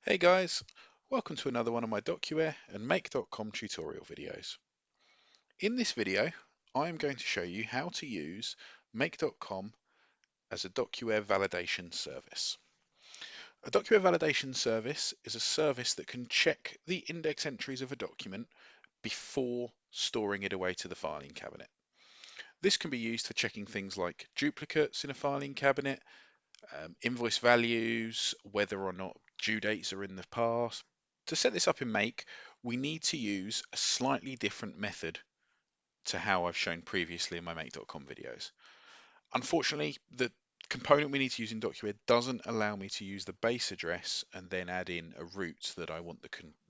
Hey guys, welcome to another one of my DocuWare and Make.com tutorial videos. In this video, I am going to show you how to use Make.com as a DocuWare validation service. A DocuWare validation service is a service that can check the index entries of a document before storing it away to the filing cabinet. This can be used for checking things like duplicates in a filing cabinet, invoice values, whether or not due dates are in the past. To set this up in Make, we need to use a slightly different method to how I've shown previously in my Make.com videos. Unfortunately, the component we need to use in DocuWare doesn't allow me to use the base address and then add in a route that I want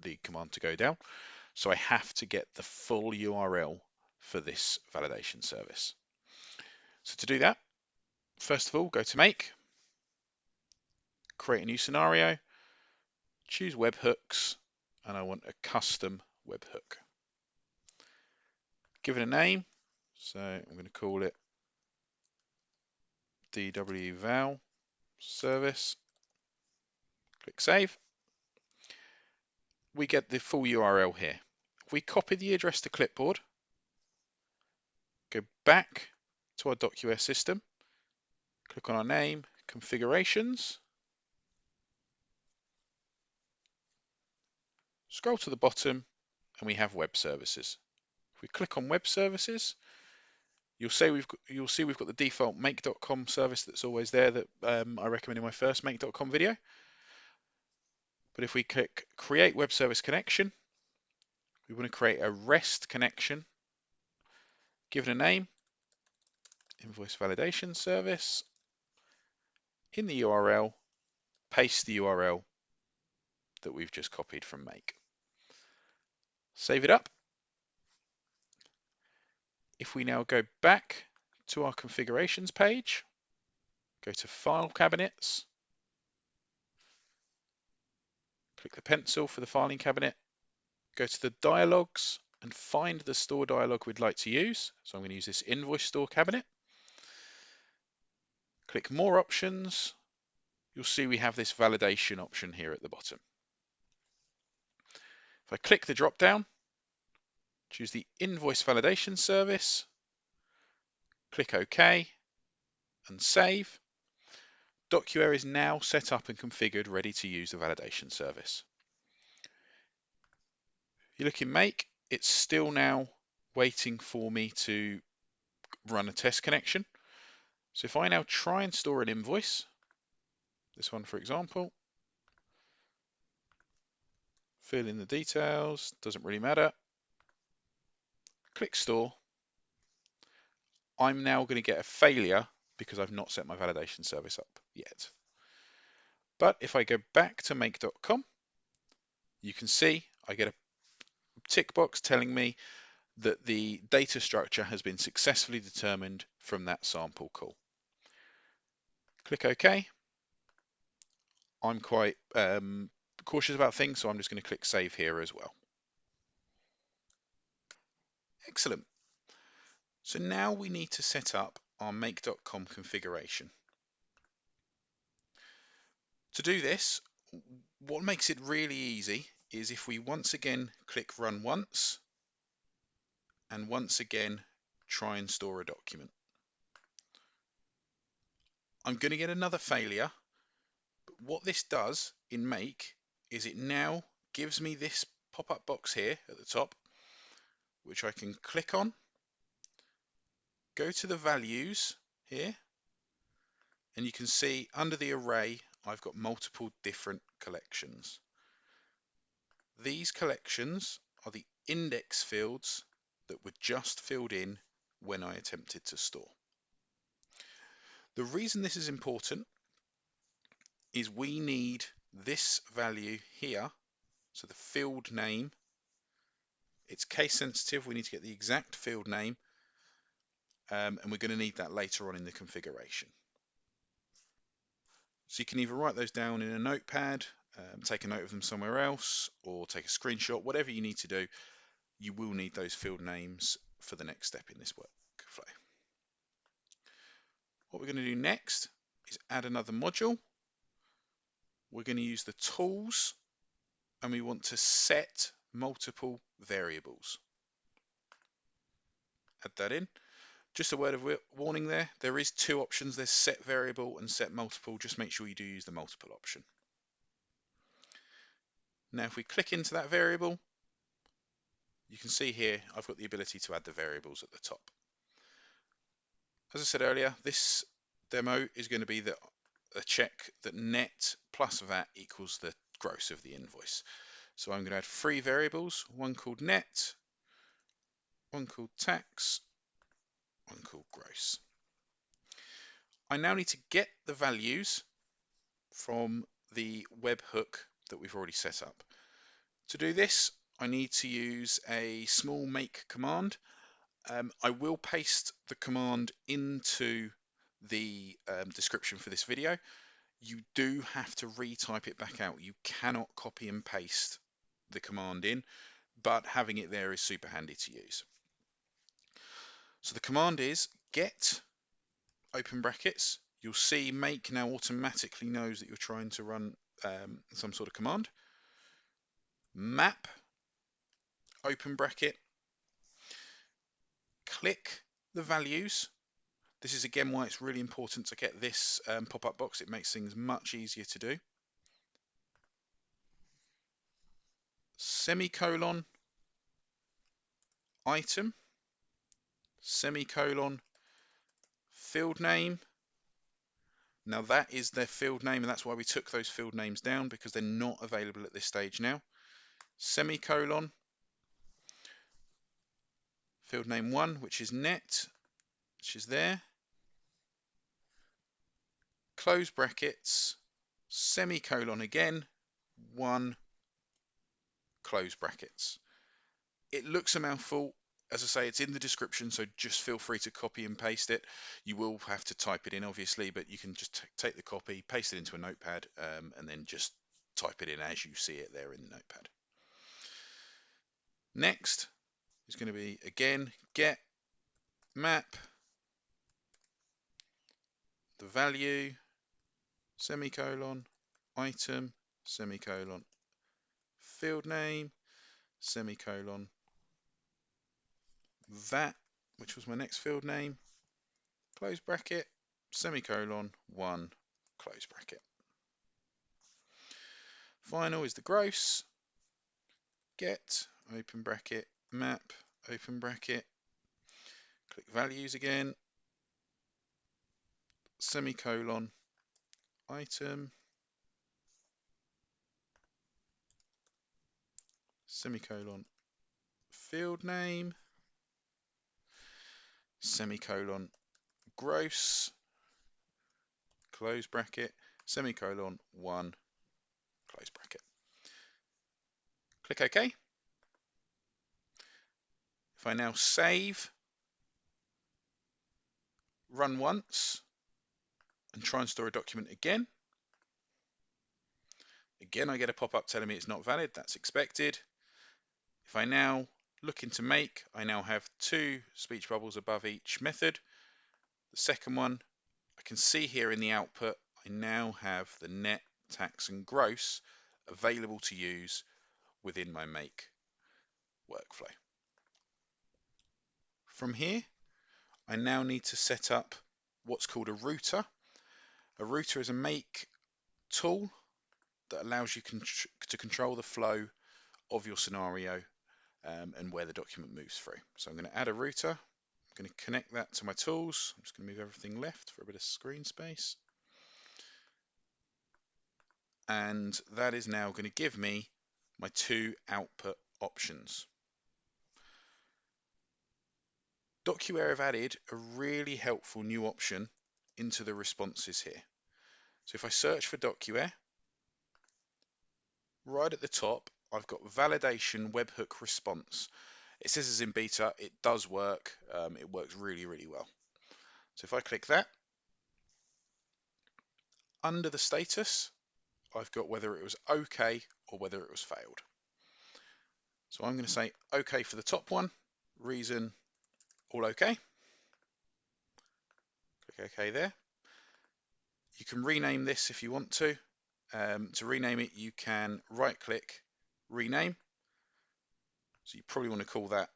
the command to go down. So I have to get the full URL for this validation service. So to do that, first of all, go to Make, create a new scenario, choose webhooks, and I want a custom webhook. Give it a name, so I'm going to call it DW service. Click Save. We get the full URL here. If we copy the address to clipboard, go back to our DocuWare system, click on our name, configurations, scroll to the bottom, and we have web services. If we click on web services, you'll see we've got the default Make.com service that's always there that I recommend in my first Make.com video. But if we click Create Web Service Connection, we want to create a REST connection, give it a name, Invoice Validation Service. In the URL, paste the URL that we've just copied from Make. Save it up. If we now go back to our configurations page, go to File Cabinets, click the pencil for the filing cabinet, go to the dialogues and find the store dialog we'd like to use. So I'm going to use this invoice store cabinet. Click More Options. You'll see we have this validation option here at the bottom. If I click the drop down, choose the invoice validation service, click OK and save. DocuWare is now set up and configured, ready to use the validation service. If you look in Make, it's still now waiting for me to run a test connection. So if I now try and store an invoice, this one for example, fill in the details, doesn't really matter, click store, I'm now going to get a failure because I've not set my validation service up yet. But if I go back to Make.com, you can see I get a tick box telling me that the data structure has been successfully determined from that sample call. Click OK. I'm quite cautious about things, so I'm just going to click Save here as well. Excellent. So now we need to set up our Make.com configuration. To do this, what makes it really easy is if we once again click Run Once, and once again try and store a document. I'm going to get another failure, but what this does in Make is it now gives me this pop-up box here at the top, which I can click on, go to the values here, and you can see under the array I've got multiple different collections. These collections are the index fields that were just filled in when I attempted to store. The reason this is important is we need this value here, so the field name, it's case sensitive, we need to get the exact field name, and we're going to need that later on in the configuration. So you can either write those down in a notepad, take a note of them somewhere else, or take a screenshot, whatever you need to do, you will need those field names for the next step in this workflow. What we're going to do next is add another module. We're going to use the tools and we want to set multiple variables. Add that in. Just a word of warning there is two options. There's set variable and set multiple. Just make sure you do use the multiple option. Now if we click into that variable, you can see here I've got the ability to add the variables at the top. As I said earlier, this demo is going to be a check that net plus VAT equals the gross of the invoice. So I'm going to add three variables, one called net, one called tax, one called gross. I now need to get the values from the webhook that we've already set up. To do this, I need to use a small make command. I will paste the command into the description for this video. You do have to retype it back out. You cannot copy and paste the command in, but having it there is super handy to use. So the command is get open brackets. You'll see make now automatically knows that you're trying to run some sort of command. Map open bracket. Click the values. This is again why it's really important to get this pop-up box. It makes things much easier to do. Semicolon item, semicolon field name. Now that is their field name, and that's why we took those field names down, because they're not available at this stage now. Semicolon field name 1, which is net, which is there. Close brackets, semicolon again, 1, close brackets. It looks a mouthful. As I say, it's in the description, so just feel free to copy and paste it. You will have to type it in, obviously, but you can just take the copy, paste it into a notepad, and then just type it in as you see it there in the notepad. Next is going to be, again, get map, the value, semicolon, item, semicolon, field name, semicolon, VAT, which was my next field name, close bracket, semicolon, 1, close bracket. Final is the gross, get, open bracket, map, open bracket, click values again, semicolon, item, semicolon, field name, semicolon, gross, close bracket, semicolon, 1, close bracket. Click OK. If I now save, run once, and try and store a document again, I get a pop-up telling me it's not valid. That's expected. If I now look into make, I now have 2 speech bubbles above each method. The second one, I can see here in the output, I now have the net, tax, and gross available to use within my make workflow. From here, I now need to set up what's called a router. A router is a make tool that allows you to control the flow of your scenario and where the document moves through. So I'm going to add a router. I'm going to connect that to my tools. I'm just going to move everything left for a bit of screen space. And that is now going to give me my 2 output options. DocuWare have added a really helpful new option into the responses here. So if I search for DocuWare, right at the top, I've got validation webhook response. It says it's in beta. It does work. It works really, really well. So if I click that, under the status, I've got whether it was OK or whether it was failed. So I'm going to say OK for the top one. Reason, all OK. Click OK there. You can rename this if you want to. To rename it, you can right-click rename. So you probably want to call that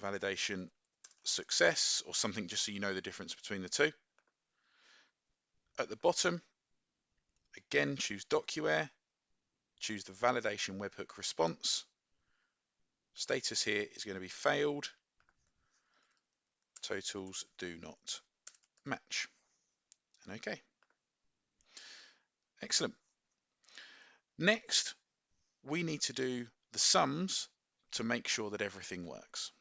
validation success or something, just so you know the difference between the two. At the bottom, again, choose DocuWare, choose the validation webhook response. Status here is going to be failed. Totals do not match. And OK. Excellent. Next, we need to do the sums to make sure that everything works.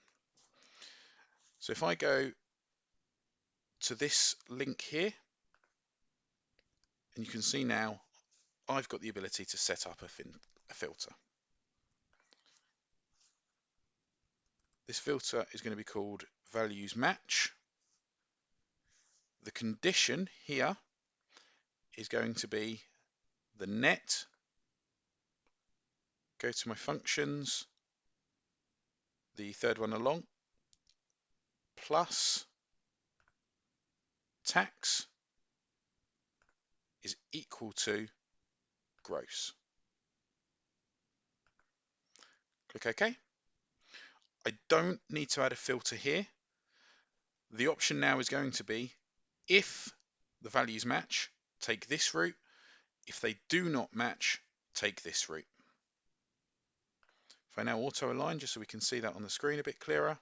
So if I go to this link here, and you can see now I've got the ability to set up a filter. This filter is going to be called values match. The condition here is going to be the net. Go to my functions, the third one along, plus tax is equal to gross. Click OK. I don't need to add a filter here. The option now is going to be, if the values match, take this route. If they do not match, take this route. If I now auto align, just so we can see that on the screen a bit clearer.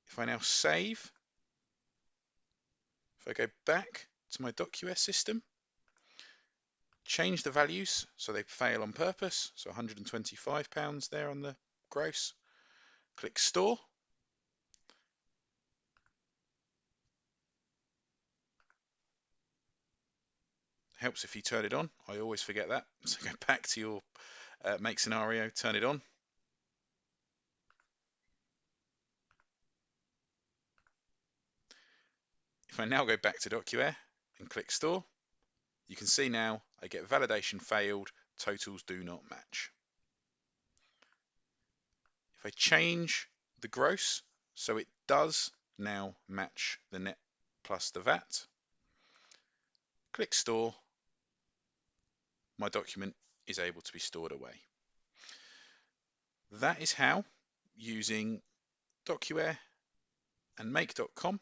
If I now save, if I go back to my DocuWare system, change the values so they fail on purpose, so £125 there on the gross, click store. Helps if you turn it on. I always forget that. So go back to your make scenario, turn it on. If I now go back to DocuWare and click store, you can see now I get validation failed, totals do not match. If I change the gross so it does now match the net plus the VAT, click store, my document is able to be stored away. That is how, using DocuWare and Make.com,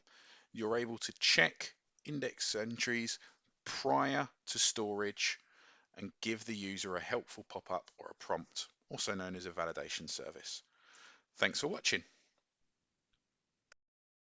you're able to check index entries prior to storage and give the user a helpful pop-up or a prompt, also known as a validation service. Thanks for watching.